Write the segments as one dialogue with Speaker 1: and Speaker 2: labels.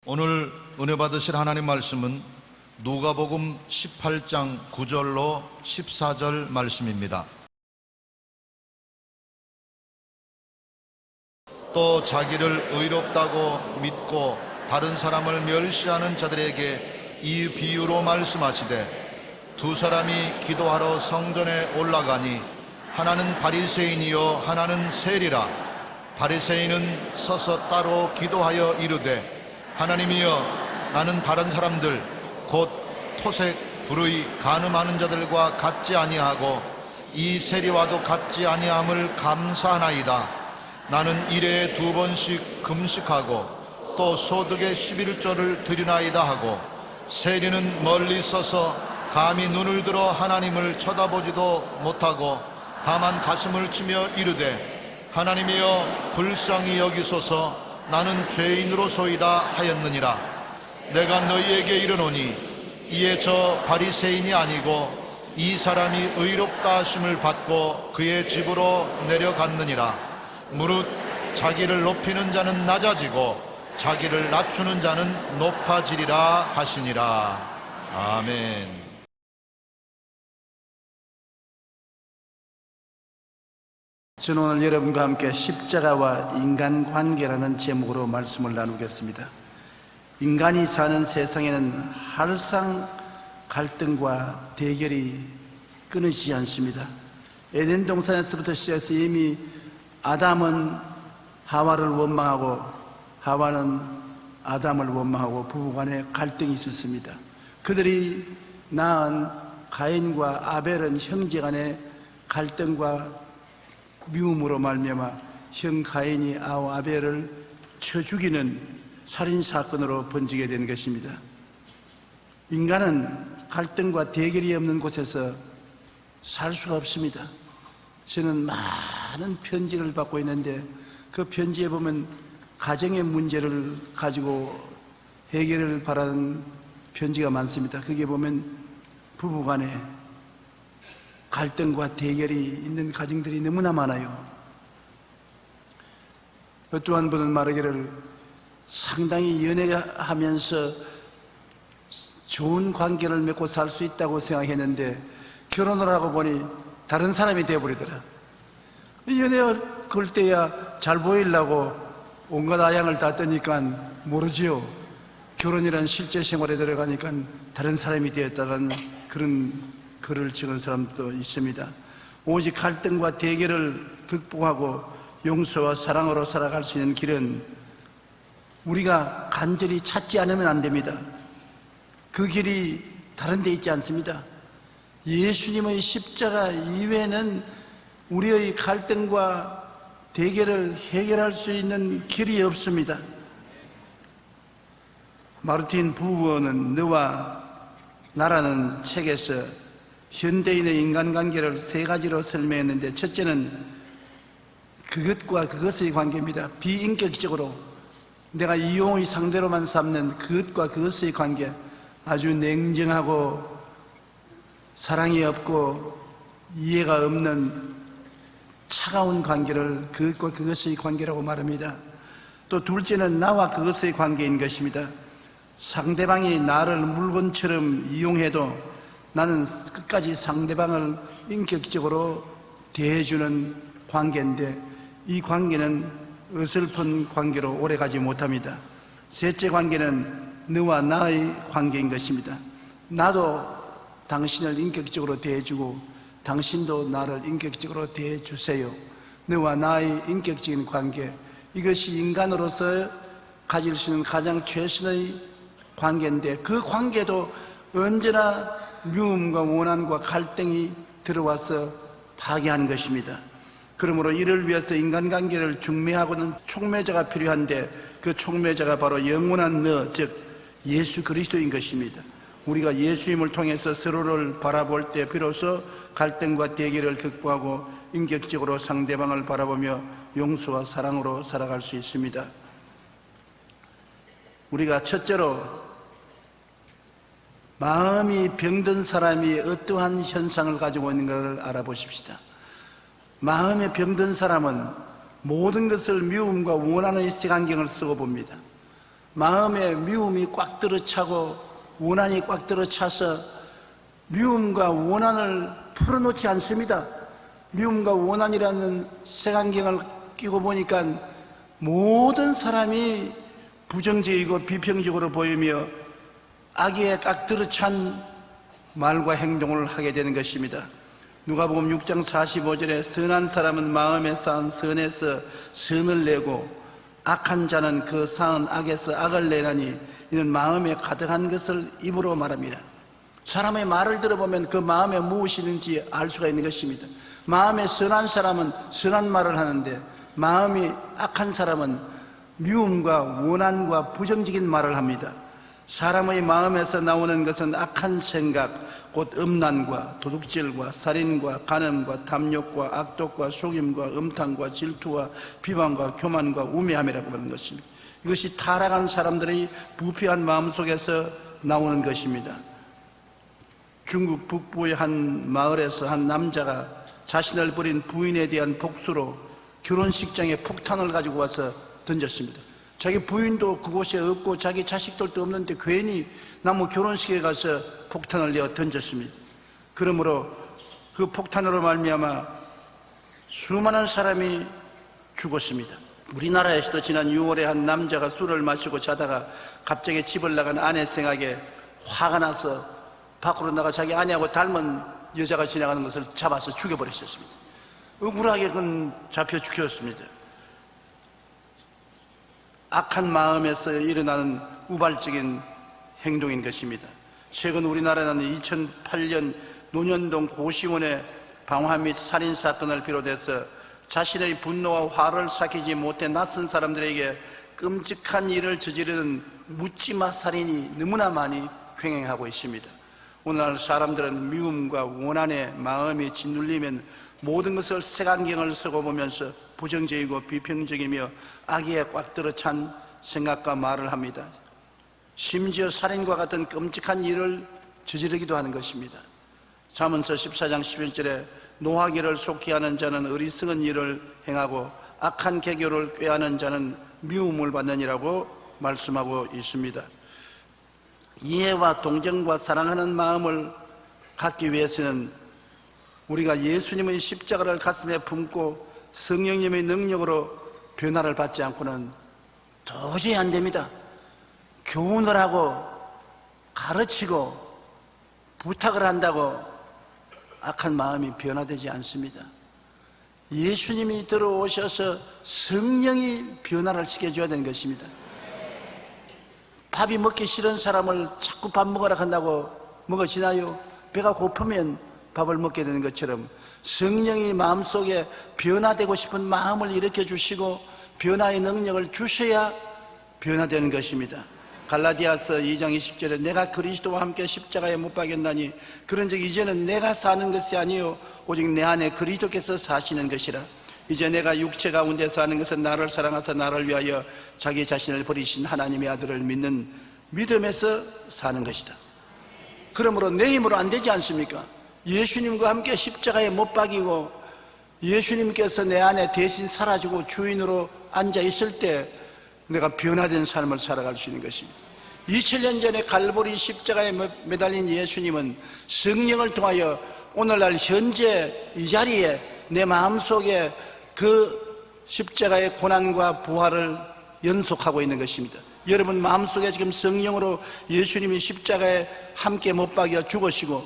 Speaker 1: 오늘 은혜 받으실 하나님 말씀은 누가복음 18장 9절로 14절 말씀입니다. 또 자기를 의롭다고 믿고 다른 사람을 멸시하는 자들에게 이 비유로 말씀하시되, 두 사람이 기도하러 성전에 올라가니 하나는 바리새인이요 하나는 세리라. 바리새인은 서서 따로 기도하여 이르되, 하나님이여, 나는 다른 사람들 곧 토색, 불의, 간음하는 자들과 같지 아니하고 이 세리와도 같지 아니함을 감사하나이다. 나는 일에 2번씩 금식하고 또 소득의 11조를 드리나이다 하고, 세리는 멀리 서서 감히 눈을 들어 하나님을 쳐다보지도 못하고 다만 가슴을 치며 이르되, 하나님이여, 불쌍히 여기소서, 나는 죄인으로소이다 하였느니라. 내가 너희에게 이르노니 이에 저 바리새인이 아니고 이 사람이 의롭다 하심을 받고 그의 집으로 내려갔느니라. 무릇 자기를 높이는 자는 낮아지고 자기를 낮추는 자는 높아지리라 하시니라. 아멘.
Speaker 2: 저는 오늘 여러분과 함께 십자가와 인간관계라는 제목으로 말씀을 나누겠습니다. 인간이 사는 세상에는 항상 갈등과 대결이 끊이지 않습니다. 에덴 동산에서부터 시작해서 이미 아담은 하와를 원망하고 하와는 아담을 원망하고 부부간에 갈등이 있었습니다. 그들이 낳은 가인과 아벨은 형제간의 갈등과 미움으로 말미암아 형 가인이 아벨을 쳐 죽이는 살인사건으로 번지게 된 것입니다. 인간은 갈등과 대결이 없는 곳에서 살 수가 없습니다. 저는 많은 편지를 받고 있는데 그 편지에 보면 가정의 문제를 가지고 해결을 바라는 편지가 많습니다. 거기에 보면 부부간에 갈등과 대결이 있는 가정들이 너무나 많아요. 또 한 분은 말하기를 상당히 연애하면서 좋은 관계를 맺고 살 수 있다고 생각했는데 결혼을 하고 보니 다른 사람이 되어버리더라. 연애 걸 때야 잘 보이려고 온갖 아양을 다 뜨니까 모르지요. 결혼이란 실제 생활에 들어가니까 다른 사람이 되었다는 그런 글을 찍은 사람도 있습니다. 오직 갈등과 대결을 극복하고 용서와 사랑으로 살아갈 수 있는 길은 우리가 간절히 찾지 않으면 안 됩니다. 그 길이 다른 데 있지 않습니다. 예수님의 십자가 이외에는 우리의 갈등과 대결을 해결할 수 있는 길이 없습니다. 마르틴 부버는 너와 나라는 책에서 현대인의 인간관계를 3가지로 설명했는데, 첫째는 그것과 그것의 관계입니다. 비인격적으로 내가 이용의 상대로만 삼는 그것과 그것의 관계, 아주 냉정하고 사랑이 없고 이해가 없는 차가운 관계를 그것과 그것의 관계라고 말합니다. 또 둘째는 나와 그것의 관계인 것입니다. 상대방이 나를 물건처럼 이용해도 나는 끝까지 상대방을 인격적으로 대해주는 관계인데, 이 관계는 어설픈 관계로 오래가지 못합니다. 셋째 관계는 너와 나의 관계인 것입니다. 나도 당신을 인격적으로 대해주고 당신도 나를 인격적으로 대해주세요. 너와 나의 인격적인 관계, 이것이 인간으로서 가질 수 있는 가장 최선의 관계인데, 그 관계도 언제나 미움과 원한과 갈등이 들어와서 파괴하는 것입니다. 그러므로 이를 위해서 인간관계를 중매하고는 촉매자가 필요한데, 그 촉매자가 바로 영원한 너, 즉 예수 그리스도인 것입니다. 우리가 예수님을 통해서 서로를 바라볼 때 비로소 갈등과 대결을 극복하고 인격적으로 상대방을 바라보며 용서와 사랑으로 살아갈 수 있습니다. 우리가 첫째로 마음이 병든 사람이 어떠한 현상을 가지고 있는가를 알아보십시다. 마음에 병든 사람은 모든 것을 미움과 원한의 색안경을 쓰고 봅니다. 마음에 미움이 꽉 들어차고 원한이 꽉 들어차서 미움과 원한을 풀어놓지 않습니다. 미움과 원한이라는 색안경을 끼고 보니까 모든 사람이 부정적이고 비평적으로 보이며 악에 꽉 들어찬 말과 행동을 하게 되는 것입니다. 누가복음 6장 45절에 선한 사람은 마음에 쌓은 선에서 선을 내고 악한 자는 그 쌓은 악에서 악을 내나니 이는 마음에 가득한 것을 입으로 말합니다. 사람의 말을 들어보면 그 마음에 무엇이 있는지 알 수가 있는 것입니다. 마음에 선한 사람은 선한 말을 하는데 마음이 악한 사람은 미움과 원한과 부정적인 말을 합니다. 사람의 마음에서 나오는 것은 악한 생각, 곧 음란과 도둑질과 살인과 간음과 탐욕과 악독과 속임과 음탕과 질투와 비방과 교만과 우매함이라고 하는 것입니다. 이것이 타락한 사람들의 부패한 마음속에서 나오는 것입니다. 중국 북부의 한 마을에서 한 남자가 자신을 버린 부인에 대한 복수로 결혼식장에 폭탄을 가지고 와서 던졌습니다. 자기 부인도 그곳에 없고 자기 자식들도 없는데 괜히 나무 결혼식에 가서 폭탄을 내어 던졌습니다. 그러므로 그 폭탄으로 말미암아 수많은 사람이 죽었습니다. 우리나라에서도 지난 6월에 한 남자가 술을 마시고 자다가 갑자기 집을 나간 아내 생각에 화가 나서 밖으로 나가 자기 아내하고 닮은 여자가 지나가는 것을 잡아서 죽여버렸었습니다. 억울하게 그건 잡혀 죽였습니다. 악한 마음에서 일어나는 우발적인 행동인 것입니다. 최근 우리나라는 2008년 논현동 고시원의 방화 및 살인 사건을 비롯해서 자신의 분노와 화를 삭히지 못해 낯선 사람들에게 끔찍한 일을 저지르는 묻지마 살인이 너무나 많이 횡행하고 있습니다. 오늘날 사람들은 미움과 원한의 마음이 짓눌리면 모든 것을 색안경을 쓰고 보면서 부정적이고 비평적이며 악에 꽉 들어찬 생각과 말을 합니다. 심지어 살인과 같은 끔찍한 일을 저지르기도 하는 것입니다. 잠언서 14장 11절에 노하기를 속히 하는 자는 어리석은 일을 행하고 악한 계교를 꾀하는 자는 미움을 받느니라고 말씀하고 있습니다. 이해와 동정과 사랑하는 마음을 갖기 위해서는 우리가 예수님의 십자가를 가슴에 품고 성령님의 능력으로 변화를 받지 않고는 도저히 안 됩니다. 교훈을 하고 가르치고 부탁을 한다고 악한 마음이 변화되지 않습니다. 예수님이 들어오셔서 성령이 변화를 시켜줘야 되는 것입니다. 밥이 먹기 싫은 사람을 자꾸 밥 먹으라 한다고 먹어지나요? 배가 고프면 밥을 먹게 되는 것처럼 성령이 마음속에 변화되고 싶은 마음을 일으켜 주시고 변화의 능력을 주셔야 변화되는 것입니다. 갈라디아서 2장 20절에 내가 그리스도와 함께 십자가에 못 박였나니 그런즉 이제는 내가 사는 것이 아니요 오직 내 안에 그리스도께서 사시는 것이라. 이제 내가 육체 가운데 사는 것은 나를 사랑하사 나를 위하여 자기 자신을 버리신 하나님의 아들을 믿는 믿음에서 사는 것이다. 그러므로 내 힘으로 안 되지 않습니까? 예수님과 함께 십자가에 못 박이고 예수님께서 내 안에 대신 사라지고 주인으로 앉아 있을 때 내가 변화된 삶을 살아갈 수 있는 것입니다. 2000년 전에 갈보리 십자가에 매달린 예수님은 성령을 통하여 오늘날 현재 이 자리에 내 마음속에 그 십자가의 고난과 부활을 연속하고 있는 것입니다. 여러분 마음속에 지금 성령으로 예수님이 십자가에 함께 못 박여 죽으시고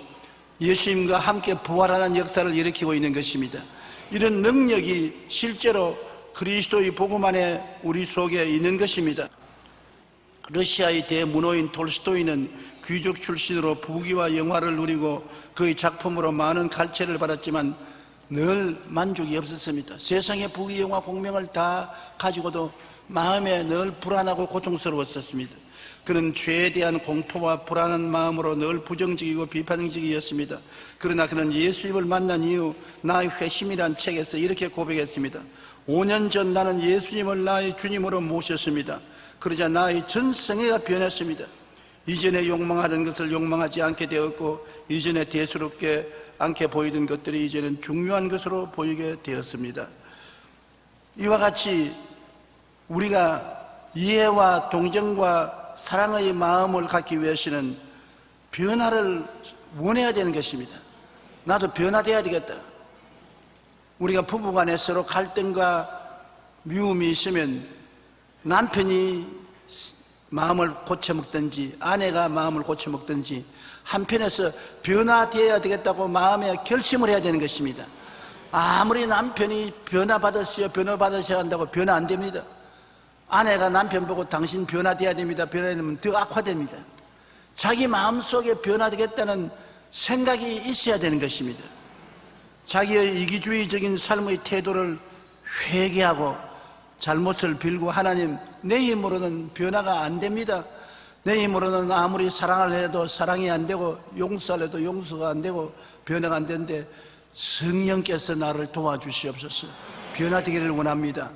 Speaker 2: 예수님과 함께 부활하는 역사를 일으키고 있는 것입니다. 이런 능력이 실제로 그리스도의 복음 안에 우리 속에 있는 것입니다. 러시아의 대문호인 톨스토이는 귀족 출신으로 부귀와 영화를 누리고 그의 작품으로 많은 갈채를 받았지만 늘 만족이 없었습니다. 세상의 부귀, 영화, 공명을 다 가지고도 마음에 늘 불안하고 고통스러웠었습니다. 그는 죄에 대한 공포와 불안한 마음으로 늘 부정적이고 비판적이었습니다. 그러나 그는 예수님을 만난 이후 나의 회심이란 책에서 이렇게 고백했습니다. 5년 전 나는 예수님을 나의 주님으로 모셨습니다. 그러자 나의 전생애가 변했습니다. 이전에 욕망하던 것을 욕망하지 않게 되었고 이전에 대수롭게 않게 보이던 것들이 이제는 중요한 것으로 보이게 되었습니다. 이와 같이 우리가 이해와 동정과 사랑의 마음을 갖기 위해서는 변화를 원해야 되는 것입니다. 나도 변화돼야 되겠다. 우리가 부부간에 서로 갈등과 미움이 있으면 남편이 마음을 고쳐먹든지 아내가 마음을 고쳐먹든지 한편에서 변화되어야 되겠다고 마음에 결심을 해야 되는 것입니다. 아무리 남편이 변화받으셔야 한다고 변화 안 됩니다. 아내가 남편 보고 당신 변화돼야 됩니다. 변화되면 더 악화됩니다. 자기 마음속에 변화되겠다는 생각이 있어야 되는 것입니다. 자기의 이기주의적인 삶의 태도를 회개하고 잘못을 빌고 하나님, 내 힘으로는 변화가 안 됩니다. 내 힘으로는 아무리 사랑을 해도 사랑이 안 되고 용서를 해도 용서가 안 되고 변화가 안 되는데 성령께서 나를 도와주시옵소서. 변화되기를 원합니다.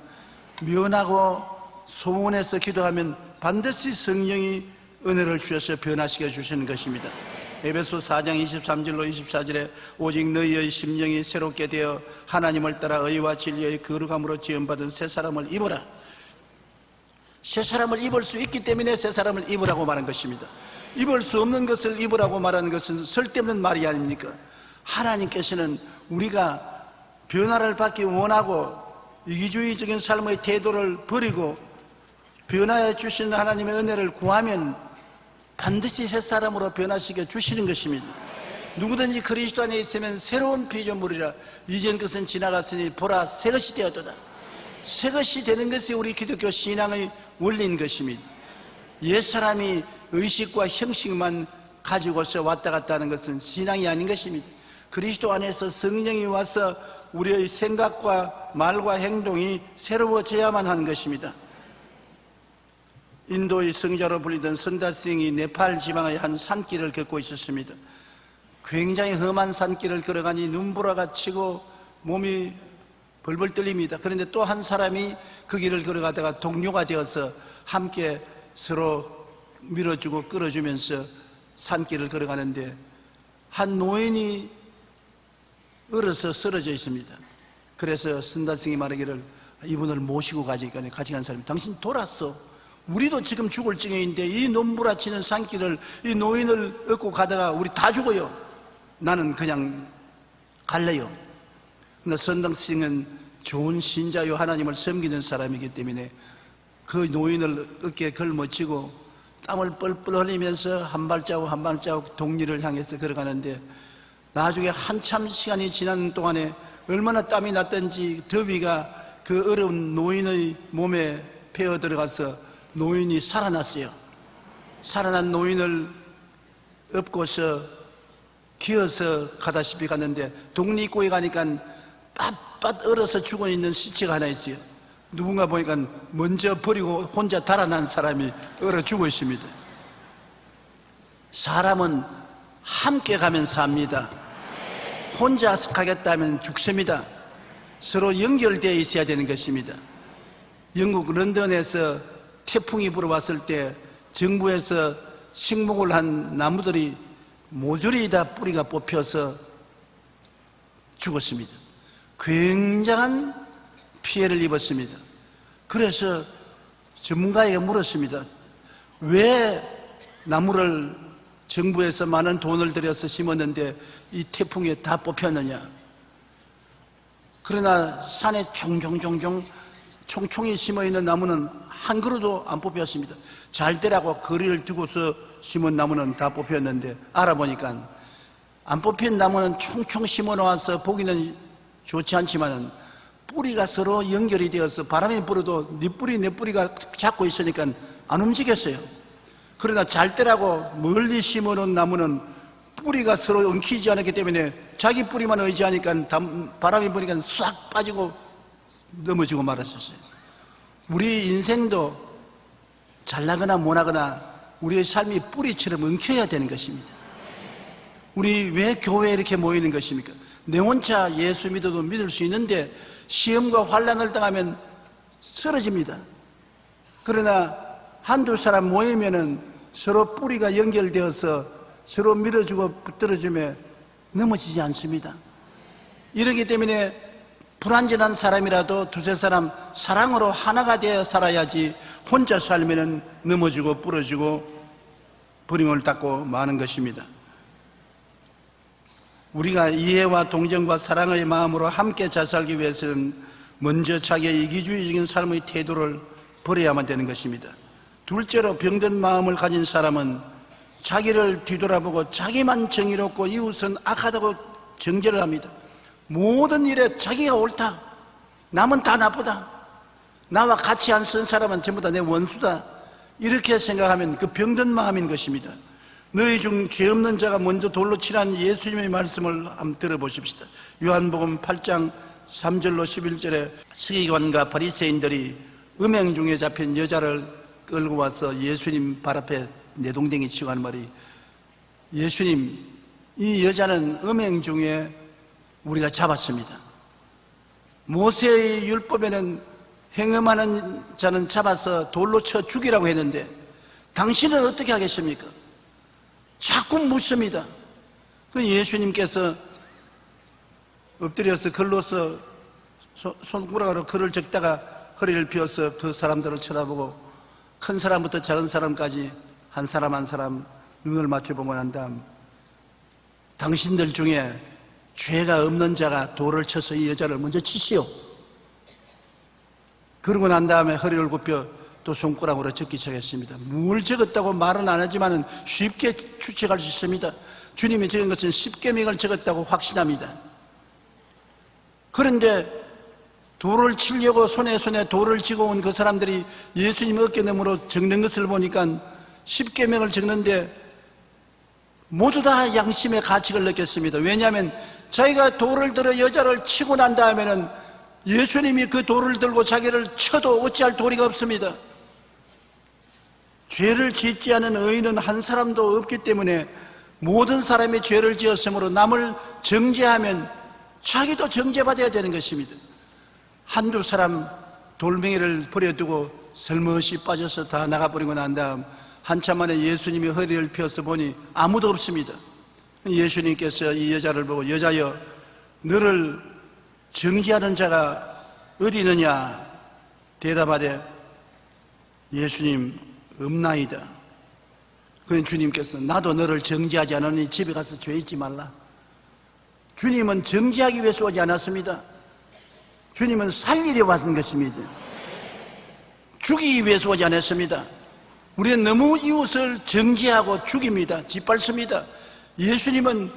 Speaker 2: 면하고 소원해서 기도하면 반드시 성령이 은혜를 주셔서 변화시켜 주시는 것입니다. 에베소 4장 23절로 24절에 오직 너희의 심령이 새롭게 되어 하나님을 따라 의와 진리의 거룩함으로 지음받은 새 사람을 입어라. 새 사람을 입을 수 있기 때문에 새 사람을 입으라고 말한 것입니다. 입을 수 없는 것을 입으라고 말하는 것은 쓸데없는 말이 아닙니까? 하나님께서는 우리가 변화를 받기 원하고 이기주의적인 삶의 태도를 버리고 변화해 주시는 하나님의 은혜를 구하면 반드시 새 사람으로 변화시켜 주시는 것입니다. 누구든지 그리스도 안에 있으면 새로운 피조물이라 이전 것은 지나갔으니 보라 새 것이 되었도다. 새 것이 되는 것이 우리 기독교 신앙의 원리인 것입니다. 옛사람이 의식과 형식만 가지고서 왔다 갔다 하는 것은 신앙이 아닌 것입니다. 그리스도 안에서 성령이 와서 우리의 생각과 말과 행동이 새로워져야만 하는 것입니다. 인도의 성자로 불리던 선다스ing이 네팔 지방의 한 산길을 걷고 있었습니다. 굉장히 험한 산길을 걸어가니 눈보라가 치고 몸이 벌벌 떨립니다. 그런데 또 한 사람이 그 길을 걸어가다가 동료가 되어서 함께 서로 밀어주고 끌어주면서 산길을 걸어가는데 한 노인이 얼어서 쓰러져 있습니다. 그래서 선다스ing이 말하기를 이분을 모시고 가지간 사람이 당신 돌았어. 우리도 지금 죽을 징해인데 이 눈부라치는 산길을 이 노인을 얻고 가다가 우리 다 죽어요. 나는 그냥 갈래요. 그러나 선다스ing은 좋은 신자요 하나님을 섬기는 사람이기 때문에 그 노인을 어깨에 걸머쥐고 땀을 뻘뻘 흘리면서 한 발자국 한 발자국 동리를 향해서 걸어가는데 나중에 한참 시간이 지나는 동안에 얼마나 땀이 났던지 더위가 그 어려운 노인의 몸에 배어 들어가서 노인이 살아났어요. 살아난 노인을 업고서 기어서 가다시피 갔는데 동리입구에 가니까 빳빳 얼어서 죽어있는 시체가 하나 있어요. 누군가 보니까 먼저 버리고 혼자 달아난 사람이 얼어 죽어 있습니다. 사람은 함께 가면 삽니다. 혼자 가겠다면 죽습니다. 서로 연결되어 있어야 되는 것입니다. 영국 런던에서 태풍이 불어왔을 때 정부에서 식목을 한 나무들이 모조리 다 뿌리가 뽑혀서 죽었습니다. 굉장한 피해를 입었습니다. 그래서 전문가에게 물었습니다. 왜 나무를 정부에서 많은 돈을 들여서 심었는데 이 태풍에 다 뽑혔느냐? 그러나 산에 총총히 심어있는 나무는 한 그루도 안 뽑혔습니다. 잘 되라고 거리를 두고서 심은 나무는 다 뽑혔는데 알아보니까 안 뽑힌 나무는 총총 심어 놓아서 보기는 좋지 않지만 뿌리가 서로 연결이 되어서 바람이 불어도 네 뿌리 내 뿌리가 잡고 있으니까 안 움직였어요. 그러나 잘 되라고 멀리 심어 놓은 나무는 뿌리가 서로 엉키지 않았기 때문에 자기 뿌리만 의지하니까 바람이 부니까 싹 빠지고 넘어지고 말았었어요. 우리 인생도 잘나거나 못하거나 우리의 삶이 뿌리처럼 엉켜야 되는 것입니다. 우리 왜 교회에 이렇게 모이는 것입니까? 내 혼자 예수 믿어도 믿을 수 있는데 시험과 환난을 당하면 쓰러집니다. 그러나 한두 사람 모이면은 서로 뿌리가 연결되어서 서로 밀어주고 붙들어주며 넘어지지 않습니다. 이러기 때문에 불완전한 사람이라도 두세 사람 사랑으로 하나가 되어 살아야지 혼자 살면 넘어지고 부러지고 불행을 닦고 마는 것입니다. 우리가 이해와 동정과 사랑의 마음으로 함께 잘 살기 위해서는 먼저 자기의 이기주의적인 삶의 태도를 버려야만 되는 것입니다. 둘째로 병든 마음을 가진 사람은 자기를 뒤돌아보고 자기만 정의롭고 이웃은 악하다고 정죄를 합니다. 모든 일에 자기가 옳다, 남은 다 나쁘다, 나와 같이 안 쓴 사람은 전부 다 내 원수다, 이렇게 생각하면 그 병든 마음인 것입니다. 너희 중 죄 없는 자가 먼저 돌로 치라는 예수님의 말씀을 한번 들어보십시다. 요한복음 8장 3절로 11절에 서기관과 바리새인들이 음행 중에 잡힌 여자를 끌고 와서 예수님 발 앞에 내동댕이 치고 하는 말이, 예수님, 이 여자는 음행 중에 우리가 잡았습니다. 모세의 율법에는 행음하는 자는 잡아서 돌로 쳐 죽이라고 했는데 당신은 어떻게 하겠습니까? 자꾸 묻습니다. 그 예수님께서 엎드려서 글로서 손가락으로 글을 적다가 허리를 펴서 그 사람들을 쳐다보고 큰 사람부터 작은 사람까지 한 사람 한 사람 눈을 맞춰보고 난 다음, 당신들 중에 죄가 없는 자가 돌을 쳐서 이 여자를 먼저 치시오. 그러고 난 다음에 허리를 굽혀 또 손가락으로 적기 시작했습니다. 뭘 적었다고 말은 안 하지만 쉽게 추측할 수 있습니다. 주님이 적은 것은 십계명을 적었다고 확신합니다. 그런데 돌을 치려고 손에 돌을 쥐고 온 그 사람들이 예수님 어깨너머로 적는 것을 보니까 십계명을 적는데 모두 다 양심의 가책을 느꼈습니다. 왜냐하면 자기가 돌을 들어 여자를 치고 난 다음에는 예수님이 그 돌을 들고 자기를 쳐도 어찌할 도리가 없습니다. 죄를 짓지 않은 의인은 한 사람도 없기 때문에 모든 사람이 죄를 지었으므로 남을 정죄하면 자기도 정죄받아야 되는 것입니다. 한두 사람 돌멩이를 버려두고 설머시 빠져서 다 나가버리고 난 다음 한참 만에 예수님이 허리를 펴서 보니 아무도 없습니다. 예수님께서 이 여자를 보고, 여자여, 너를 정죄하는 자가 어디 있느냐? 대답하되, 예수님, 없나이다. 그러니 주님께서, 나도 너를 정죄하지 않으니 집에 가서 죄 잊지 말라. 주님은 정죄하기 위해서 오지 않았습니다. 주님은 살리려 왔는 것입니다. 죽이기 위해서 오지 않았습니다. 우리는 너무 이웃을 정죄하고 죽입니다. 짓밟습니다. 예수님은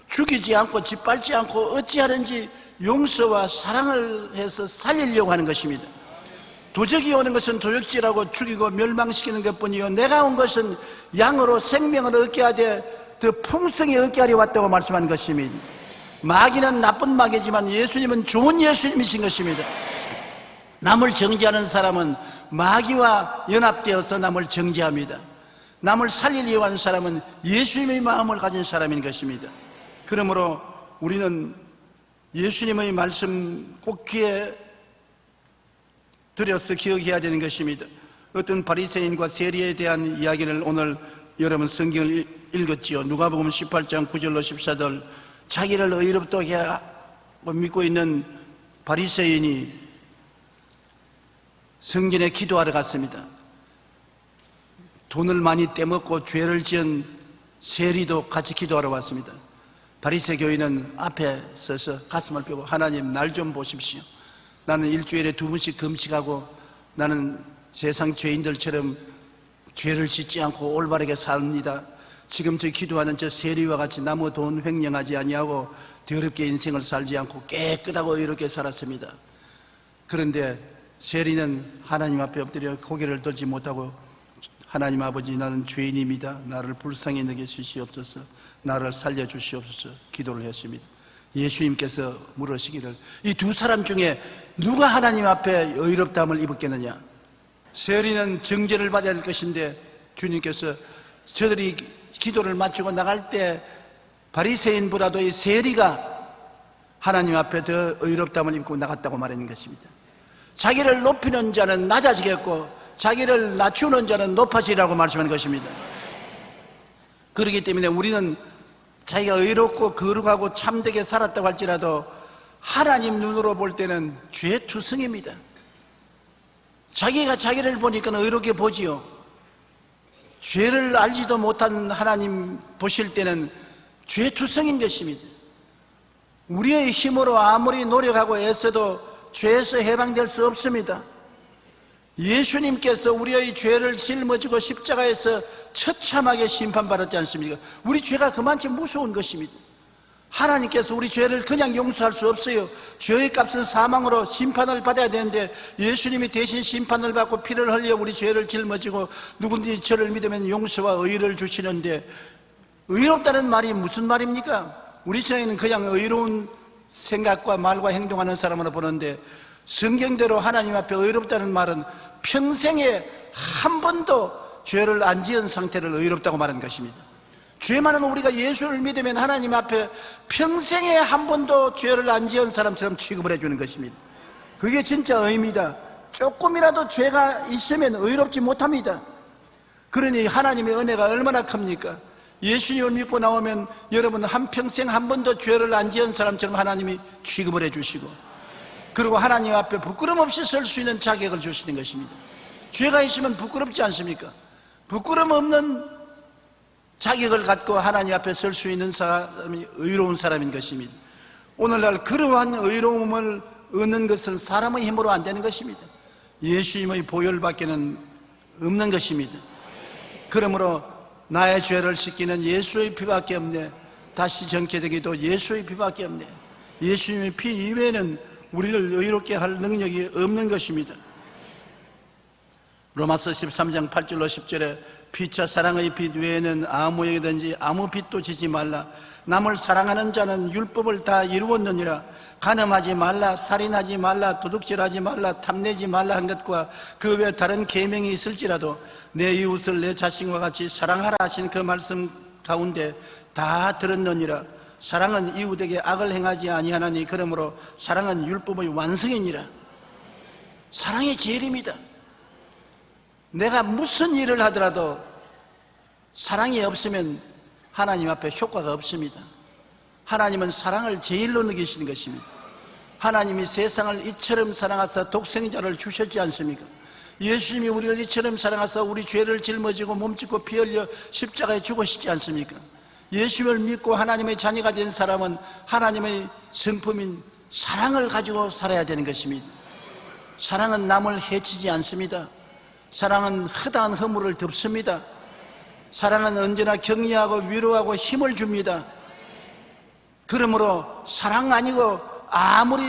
Speaker 2: 죽이지 않고 짓밟지 않고 어찌하든지 용서와 사랑을 해서 살리려고 하는 것입니다. 도적이 오는 것은 도적질하고 죽이고 멸망시키는 것뿐이요, 내가 온 것은 양으로 생명을 얻게 하되 더 풍성히 얻게 하려 왔다고 말씀한 것입니다. 마귀는 나쁜 마귀지만 예수님은 좋은 예수님이신 것입니다. 남을 정죄하는 사람은 마귀와 연합되어서 남을 정죄합니다. 남을 살리려고 하는 사람은 예수님의 마음을 가진 사람인 것입니다. 그러므로 우리는 예수님의 말씀 꼭 귀에 들여서 기억해야 되는 것입니다. 어떤 바리새인과 세리에 대한 이야기를 오늘 여러분 성경을 읽었지요. 누가복음 18장 9절로 14절, 자기를 의롭다고 믿고 있는 바리새인이 성전에 기도하러 갔습니다. 돈을 많이 떼먹고 죄를 지은 세리도 같이 기도하러 왔습니다. 바리새 교인은 앞에 서서 가슴을 펴고, 하나님, 날 좀 보십시오. 나는 일주일에 2번씩 금식하고 나는 세상 죄인들처럼 죄를 짓지 않고 올바르게 삽니다. 지금 저 기도하는 저 세리와 같이 남의 돈 횡령하지 아니하고 더럽게 인생을 살지 않고 깨끗하고 의롭게 살았습니다. 그런데 세리는 하나님 앞에 엎드려 고개를 들지 못하고, 하나님 아버지, 나는 죄인입니다. 나를 불쌍히 여기시옵소서. 나를 살려주시옵소서 기도를 했습니다. 예수님께서 물으시기를, 이 두 사람 중에 누가 하나님 앞에 의롭다함을 입었겠느냐? 세리는 정죄를 받아야 할 것인데 주님께서 저들이 기도를 마치고 나갈 때 바리새인보다도 이 세리가 하나님 앞에 더 의롭다함을 입고 나갔다고 말하는 것입니다. 자기를 높이는 자는 낮아지겠고 자기를 낮추는 자는 높아지라고 말씀하는 것입니다. 그렇기 때문에 우리는 자기가 의롭고 거룩하고 참되게 살았다고 할지라도 하나님 눈으로 볼 때는 죄투성입니다. 자기가 자기를 보니까 의롭게 보지요. 죄를 알지도 못한 하나님 보실 때는 죄투성인 것입니다. 우리의 힘으로 아무리 노력하고 애써도 죄에서 해방될 수 없습니다. 예수님께서 우리의 죄를 짊어지고 십자가에서 처참하게 심판받았지 않습니까? 우리 죄가 그만치 무서운 것입니다. 하나님께서 우리 죄를 그냥 용서할 수 없어요. 죄의 값은 사망으로 심판을 받아야 되는데 예수님이 대신 심판을 받고 피를 흘려 우리 죄를 짊어지고 누구든지 저를 믿으면 용서와 의를 주시는데, 의롭다는 말이 무슨 말입니까? 우리 세상에는 그냥 의로운 생각과 말과 행동하는 사람으로 보는데, 성경대로 하나님 앞에 의롭다는 말은 평생에 한 번도 죄를 안 지은 상태를 의롭다고 말하는 것입니다. 죄 많은 우리가 예수를 믿으면 하나님 앞에 평생에 한 번도 죄를 안 지은 사람처럼 취급을 해주는 것입니다. 그게 진짜 의미다. 조금이라도 죄가 있으면 의롭지 못합니다. 그러니 하나님의 은혜가 얼마나 큽니까? 예수님을 믿고 나오면 여러분 한평생 한 번도 죄를 안 지은 사람처럼 하나님이 취급을 해주시고, 그리고 하나님 앞에 부끄럼 없이 설 수 있는 자격을 주시는 것입니다. 죄가 있으면 부끄럽지 않습니까? 부끄럼 없는 자격을 갖고 하나님 앞에 설 수 있는 사람이 의로운 사람인 것입니다. 오늘날 그러한 의로움을 얻는 것은 사람의 힘으로 안 되는 것입니다. 예수님의 보혈밖에는 없는 것입니다. 그러므로 나의 죄를 씻기는 예수의 피밖에 없네. 다시 정케되기도 예수의 피밖에 없네. 예수님의 피 이외에는 우리를 의롭게 할 능력이 없는 것입니다. 로마서 13장 8절로 10절에 피차 사랑의 빛 외에는 아무에게든지 아무 빛도 지지 말라. 남을 사랑하는 자는 율법을 다 이루었느니라. 간음하지 말라, 살인하지 말라, 도둑질하지 말라, 탐내지 말라 한 것과 그 외 다른 계명이 있을지라도 내 이웃을 내 자신과 같이 사랑하라 하신 그 말씀 가운데 다 들었느니라. 사랑은 이웃에게 악을 행하지 아니하나니 그러므로 사랑은 율법의 완성이니라. 사랑이 제일입니다. 내가 무슨 일을 하더라도 사랑이 없으면 하나님 앞에 효과가 없습니다. 하나님은 사랑을 제일로 느끼시는 것입니다. 하나님이 세상을 이처럼 사랑하사 독생자를 주셨지 않습니까? 예수님이 우리를 이처럼 사랑하사 우리 죄를 짊어지고 몸짓고 피 흘려 십자가에 죽으시지 않습니까? 예수를 믿고 하나님의 자녀가 된 사람은 하나님의 성품인 사랑을 가지고 살아야 되는 것입니다. 사랑은 남을 해치지 않습니다. 사랑은 허다한 허물을 덮습니다. 사랑은 언제나 격려하고 위로하고 힘을 줍니다. 그러므로 사랑 아니고 아무리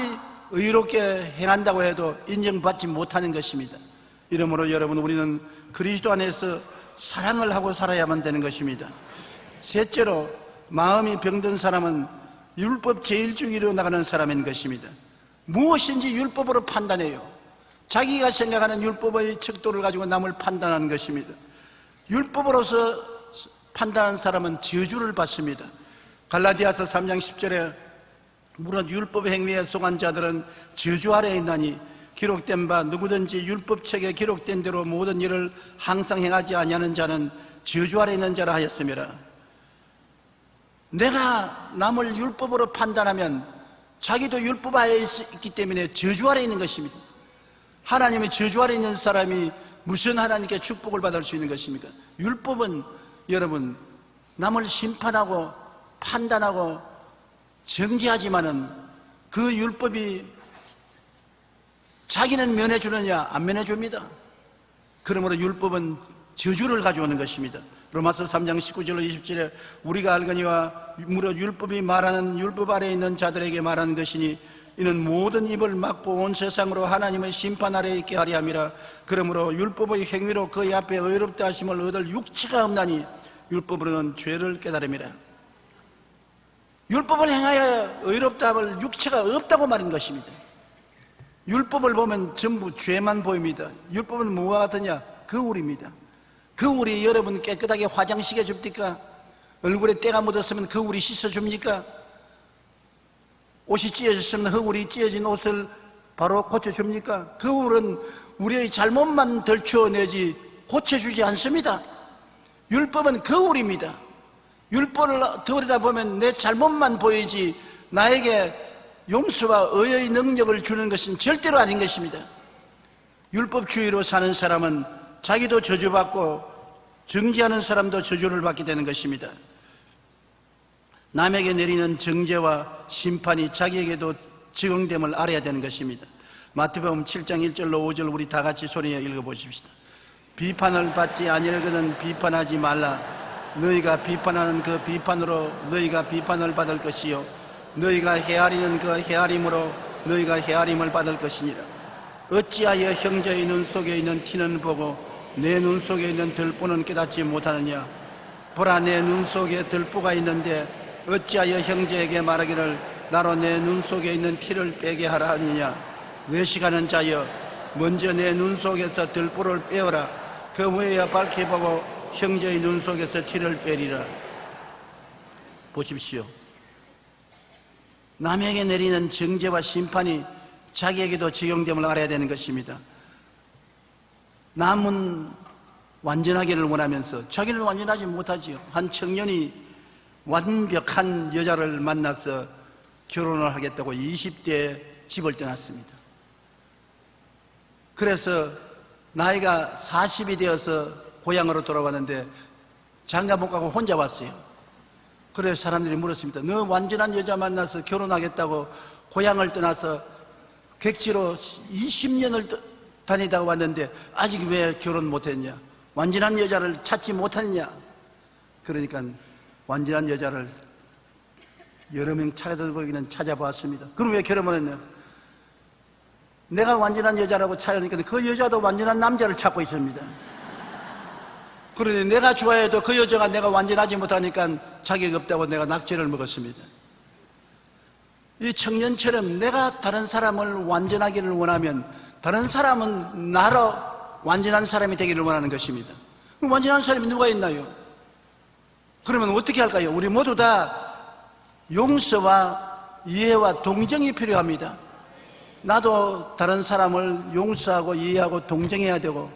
Speaker 2: 의롭게 행한다고 해도 인정받지 못하는 것입니다. 이러므로 여러분, 우리는 그리스도 안에서 사랑을 하고 살아야만 되는 것입니다. 셋째로, 마음이 병든 사람은 율법 제일주의로 나가는 사람인 것입니다. 무엇인지 율법으로 판단해요. 자기가 생각하는 율법의 척도를 가지고 남을 판단하는 것입니다. 율법으로서 판단한 사람은 저주를 받습니다. 갈라디아서 3장 10절에 무릇 율법의 행위에 속한 자들은 저주 아래에 있나니 기록된 바 누구든지 율법책에 기록된 대로 모든 일을 항상 행하지 아니하는 자는 저주 아래에 있는 자라 하였음이라. 내가 남을 율법으로 판단하면 자기도 율법 아래에 있기 때문에 저주 아래에 있는 것입니다. 하나님의 저주 아래에 있는 사람이 무슨 하나님께 축복을 받을 수 있는 것입니까? 율법은 여러분 남을 심판하고 판단하고 정죄하지만은 그 율법이 자기는 면해주느냐? 안 면해줍니다. 그러므로 율법은 저주를 가져오는 것입니다. 로마서 3장 19절로 20절에 우리가 알거니와 무릇 율법이 말하는 율법 아래에 있는 자들에게 말하는 것이니 이는 모든 입을 막고 온 세상으로 하나님의 심판 아래에 있게 하려 함이라. 그러므로 율법의 행위로 그의 앞에 의롭다 하심을 얻을 육체가 없나니 율법으로는 죄를 깨달음이라. 율법을 행하여 의롭다함을 육체가 없다고 말한 것입니다. 율법을 보면 전부 죄만 보입니다. 율법은 뭐와 같으냐? 거울입니다. 거울이 여러분 깨끗하게 화장시켜 줍니까? 얼굴에 때가 묻었으면 거울이 씻어줍니까? 옷이 찢어졌으면 거울이 찢어진 옷을 바로 고쳐줍니까? 거울은 우리의 잘못만 덜쳐내지 고쳐주지 않습니다. 율법은 거울입니다. 율법을 들여다보면 내 잘못만 보이지 나에게 용서와 의의 능력을 주는 것은 절대로 아닌 것입니다. 율법주의로 사는 사람은 자기도 저주받고 정죄하는 사람도 저주를 받게 되는 것입니다. 남에게 내리는 정죄와 심판이 자기에게도 적용됨을 알아야 되는 것입니다. 마태복음 7장 1절로 5절 우리 다 같이 소리에 읽어보십시다. 비판을 받지 아니하거든 비판하지 말라. 너희가 비판하는 그 비판으로 너희가 비판을 받을 것이요 너희가 헤아리는 그 헤아림으로 너희가 헤아림을 받을 것이니라. 어찌하여 형제의 눈 속에 있는 티는 보고 내 눈 속에 있는 들보는 깨닫지 못하느냐. 보라, 내 눈 속에 들보가 있는데 어찌하여 형제에게 말하기를 나로 내 눈 속에 있는 티를 빼게 하라 하느냐. 외식하는 자여, 먼저 내 눈 속에서 들보를 빼어라. 그 후에야 밝히 보고 형제의 눈 속에서 티를 빼리라. 보십시오. 남에게 내리는 정죄와 심판이 자기에게도 적용됨을 알아야 되는 것입니다. 남은 완전하기를 원하면서 자기는 완전하지 못하지요. 한 청년이 완벽한 여자를 만나서 결혼을 하겠다고 20대에 집을 떠났습니다. 그래서 나이가 40이 되어서 고향으로 돌아왔는데 장가 못 가고 혼자 왔어요. 그래서 사람들이 물었습니다. 너 완전한 여자 만나서 결혼하겠다고 고향을 떠나서 객지로 20년을 다니다가 왔는데 아직 왜 결혼 못했냐? 완전한 여자를 찾지 못했냐? 그러니까 완전한 여자를 여러 명 찾아보기는 찾아봤습니다. 그럼 왜 결혼 못했냐? 내가 완전한 여자라고 찾으니까 그 여자도 완전한 남자를 찾고 있습니다. 그러니 내가 좋아해도 그 여자가 내가 완전하지 못하니까 자격이 없다고 내가 낙제를 먹었습니다. 이 청년처럼 내가 다른 사람을 완전하기를 원하면 다른 사람은 나로 완전한 사람이 되기를 원하는 것입니다. 그럼 완전한 사람이 누가 있나요? 그러면 어떻게 할까요? 우리 모두 다 용서와 이해와 동정이 필요합니다. 나도 다른 사람을 용서하고 이해하고 동정해야 되고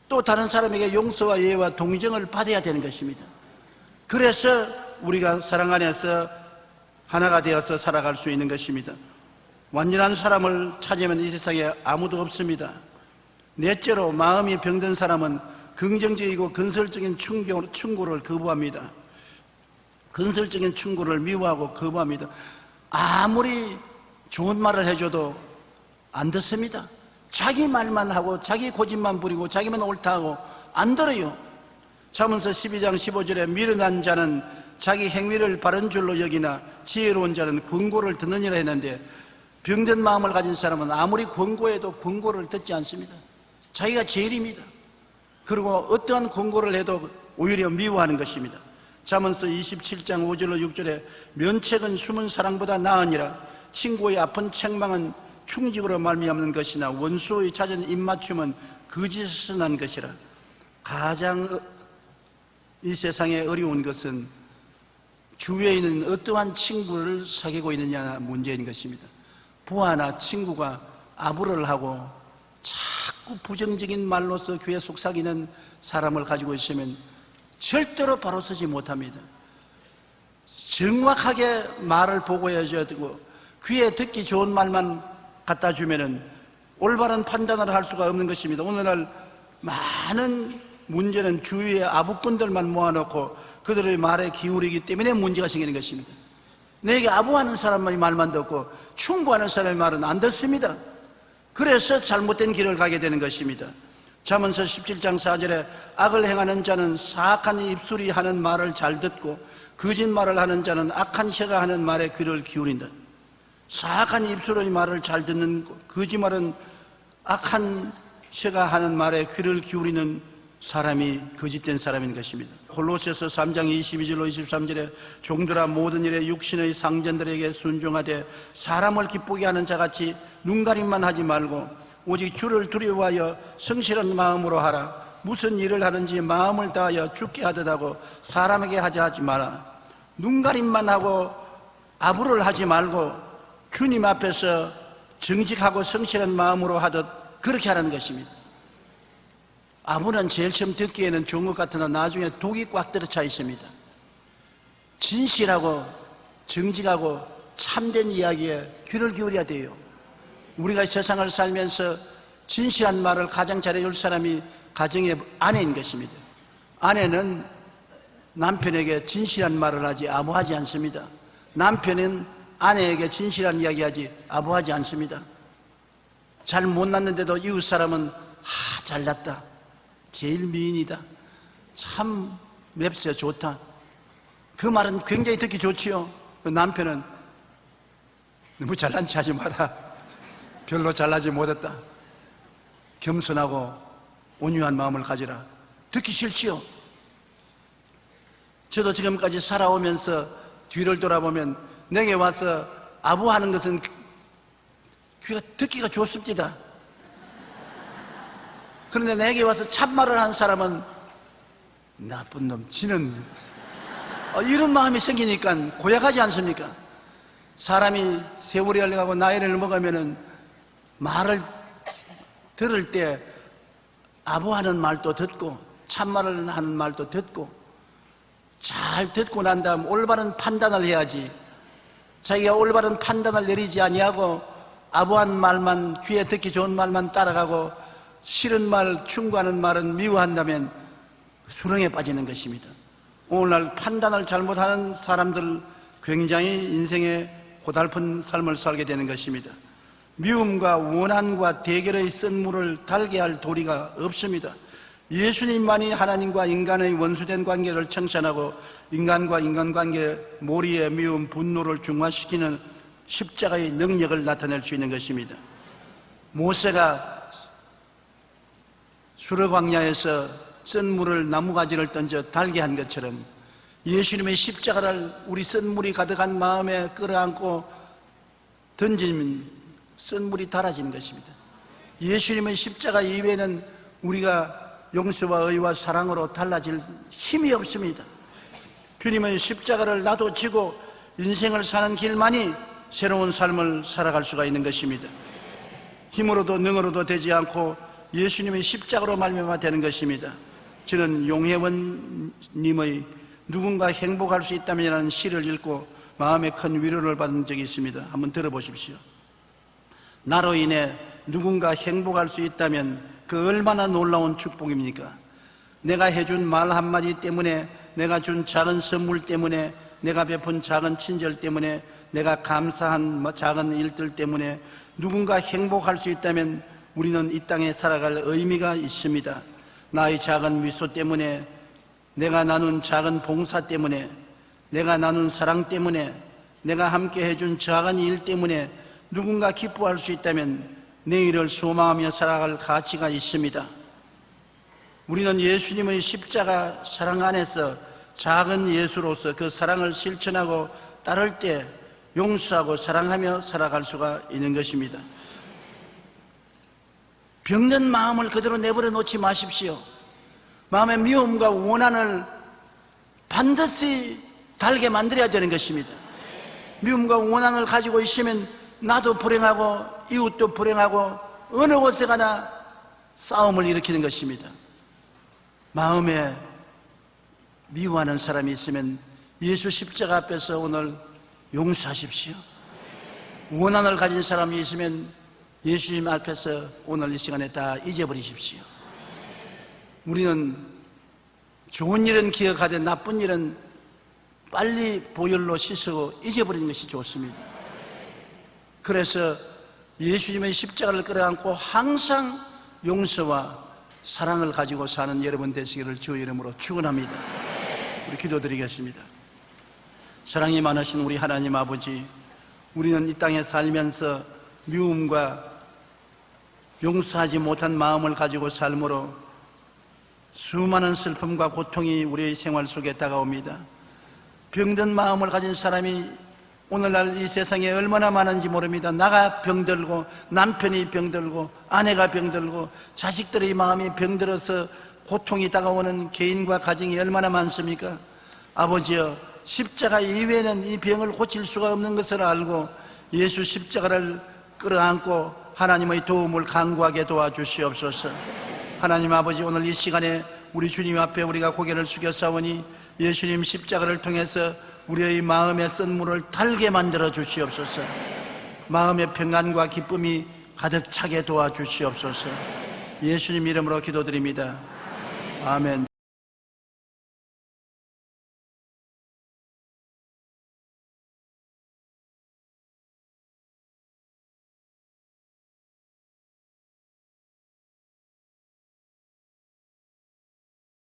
Speaker 2: 또 다른 사람에게 용서와 이해와 동정을 받아야 되는 것입니다. 그래서 우리가 사랑 안에서 하나가 되어서 살아갈 수 있는 것입니다. 완전한 사람을 찾으면 이 세상에 아무도 없습니다. 넷째로 마음이 병든 사람은 긍정적이고 건설적인 충고를 거부합니다. 건설적인 충고를 미워하고 거부합니다. 아무리 좋은 말을 해줘도 안 듣습니다. 자기 말만 하고 자기 고집만 부리고 자기만 옳다 하고 안 들어요. 잠언서 12장 15절에 미련한 자는 자기 행위를 바른 줄로 여기나 지혜로운 자는 권고를 듣느니라 했는데 병든 마음을 가진 사람은 아무리 권고해도 권고를 듣지 않습니다. 자기가 제일입니다. 그리고 어떠한 권고를 해도 오히려 미워하는 것입니다. 잠언서 27장 5절로 6절에 면책은 숨은 사랑보다 나으니라. 친구의 아픈 책망은 충직으로 말미암는 것이나 원수의 잦은 입맞춤은 거짓에서 난 것이라. 가장 이 세상에 어려운 것은 주위에 있는 어떠한 친구를 사귀고 있느냐 문제인 것입니다. 부하나 친구가 아부를 하고 자꾸 부정적인 말로서 귀에 속삭이는 사람을 가지고 있으면 절대로 바로 서지 못합니다. 정확하게 말을 보고해줘야 되고 귀에 듣기 좋은 말만 갖다 주면은 올바른 판단을 할 수가 없는 것입니다. 오늘날 많은 문제는 주위에 아부꾼들만 모아놓고 그들의 말에 기울이기 때문에 문제가 생기는 것입니다. 내게 아부하는 사람만이 말만 듣고 충고하는 사람의 말은 안 듣습니다. 그래서 잘못된 길을 가게 되는 것입니다. 잠언서 17장 4절에 악을 행하는 자는 사악한 입술이 하는 말을 잘 듣고 거짓말을 하는 자는 악한 혀가 하는 말에 귀를 기울인다. 사악한 입술의 말을 잘 듣는 거짓말은 악한 혀가 하는 말에 귀를 기울이는 사람이 거짓된 사람인 것입니다. 콜로새서 3장 22절로 23절에 종들아 모든 일에 육신의 상전들에게 순종하되 사람을 기쁘게 하는 자같이 눈가림만 하지 말고 오직 주를 두려워하여 성실한 마음으로 하라. 무슨 일을 하든지 마음을 다하여 주께 하듯 하고 사람에게 하지 마라. 눈가림만 하고 아부를 하지 말고 주님 앞에서 정직하고 성실한 마음으로 하듯 그렇게 하라는 것입니다. 아부는 제일 처음 듣기에는 좋은 것 같으나 나중에 독이 꽉 들어차 있습니다. 진실하고 정직하고 참된 이야기에 귀를 기울여야 돼요. 우리가 세상을 살면서 진실한 말을 가장 잘해줄 사람이 가정의 아내인 것입니다. 아내는 남편에게 진실한 말을 하지 아부하지 않습니다. 남편은 아내에게 진실한 이야기하지 아부하지 않습니다. 잘 못 낳는데도 이웃 사람은 잘났다, 제일 미인이다, 참 맵세 좋다, 그 말은 굉장히 듣기 좋지요. 남편은 너무 잘난 체 하지 마라, 별로 잘나지 못했다, 겸손하고 온유한 마음을 가지라, 듣기 싫지요. 저도 지금까지 살아오면서 뒤를 돌아보면 내게 와서 아부하는 것은 귀가 듣기가 좋습니다. 그런데 내게 와서 참말을 하는 사람은 나쁜 놈, 지는 이런 마음이 생기니까 고약하지 않습니까? 사람이 세월이 흘러가고 나이를 먹으면은 말을 들을 때 아부하는 말도 듣고 참말을 하는 말도 듣고 잘 듣고 난 다음 올바른 판단을 해야지, 자기가 올바른 판단을 내리지 아니하고 아부한 말만, 귀에 듣기 좋은 말만 따라가고 싫은 말, 충고하는 말은 미워한다면 수렁에 빠지는 것입니다. 오늘날 판단을 잘못하는 사람들 굉장히 인생에 고달픈 삶을 살게 되는 것입니다. 미움과 원한과 대결의 쓴물을 달게 할 도리가 없습니다. 예수님만이 하나님과 인간의 원수된 관계를 청산하고 인간과 인간관계 모리의 미움, 분노를 중화시키는 십자가의 능력을 나타낼 수 있는 것입니다. 모세가 수르광야에서 쓴물을 나무가지를 던져 달게 한 것처럼 예수님의 십자가를 우리 쓴물이 가득한 마음에 끌어안고 던지면 쓴물이 달아지는 것입니다. 예수님의 십자가 이외에는 우리가 용서와 의와 사랑으로 달라질 힘이 없습니다. 주님의 십자가를 나도 지고 인생을 사는 길만이 새로운 삶을 살아갈 수가 있는 것입니다. 힘으로도 능으로도 되지 않고 예수님의 십자가로 말미암아 되는 것입니다. 저는 용혜원 님의 누군가 행복할 수 있다면이라는 시를 읽고 마음에 큰 위로를 받은 적이 있습니다. 한번 들어보십시오. 나로 인해 누군가 행복할 수 있다면 그 얼마나 놀라운 축복입니까? 내가 해준 말 한마디 때문에, 내가 준 작은 선물 때문에, 내가 베푼 작은 친절 때문에, 내가 감사한 작은 일들 때문에 누군가 행복할 수 있다면 우리는 이 땅에 살아갈 의미가 있습니다. 나의 작은 미소 때문에, 내가 나눈 작은 봉사 때문에, 내가 나눈 사랑 때문에, 내가 함께 해준 작은 일 때문에 누군가 기뻐할 수 있다면 내일을 소망하며 살아갈 가치가 있습니다. 우리는 예수님의 십자가 사랑 안에서 작은 예수로서 그 사랑을 실천하고 따를 때 용서하고 사랑하며 살아갈 수가 있는 것입니다. 병든 마음을 그대로 내버려 놓지 마십시오. 마음의 미움과 원한을 반드시 달게 만들어야 되는 것입니다. 미움과 원한을 가지고 있으면 나도 불행하고 이웃도 불행하고 어느 곳에 가나 싸움을 일으키는 것입니다. 마음에 미워하는 사람이 있으면 예수 십자가 앞에서 오늘 용서하십시오. 원한을 가진 사람이 있으면 예수님 앞에서 오늘 이 시간에 다 잊어버리십시오. 우리는 좋은 일은 기억하되 나쁜 일은 빨리 보혈로 씻고 잊어버리는 것이 좋습니다. 그래서 예수님의 십자가를 끌어안고 항상 용서와 사랑을 가지고 사는 여러분 되시기를 주의 이름으로 축원합니다. 우리 기도드리겠습니다. 사랑이 많으신 우리 하나님 아버지, 우리는 이 땅에 살면서 미움과 용서하지 못한 마음을 가지고 삶으로 수많은 슬픔과 고통이 우리의 생활 속에 다가옵니다. 병든 마음을 가진 사람이 오늘날 이 세상에 얼마나 많은지 모릅니다. 나가 병들고 남편이 병들고 아내가 병들고 자식들의 마음이 병들어서 고통이 다가오는 개인과 가정이 얼마나 많습니까? 아버지여, 십자가 이외에는 이 병을 고칠 수가 없는 것을 알고 예수 십자가를 끌어안고 하나님의 도움을 간구하게 도와주시옵소서. 하나님 아버지, 오늘 이 시간에 우리 주님 앞에 우리가 고개를 숙여 싸우니 예수님 십자가를 통해서 우리의 마음의 쓴물을 달게 만들어 주시옵소서. 마음의 평안과 기쁨이 가득 차게 도와주시옵소서. 예수님 이름으로 기도드립니다. 아멘.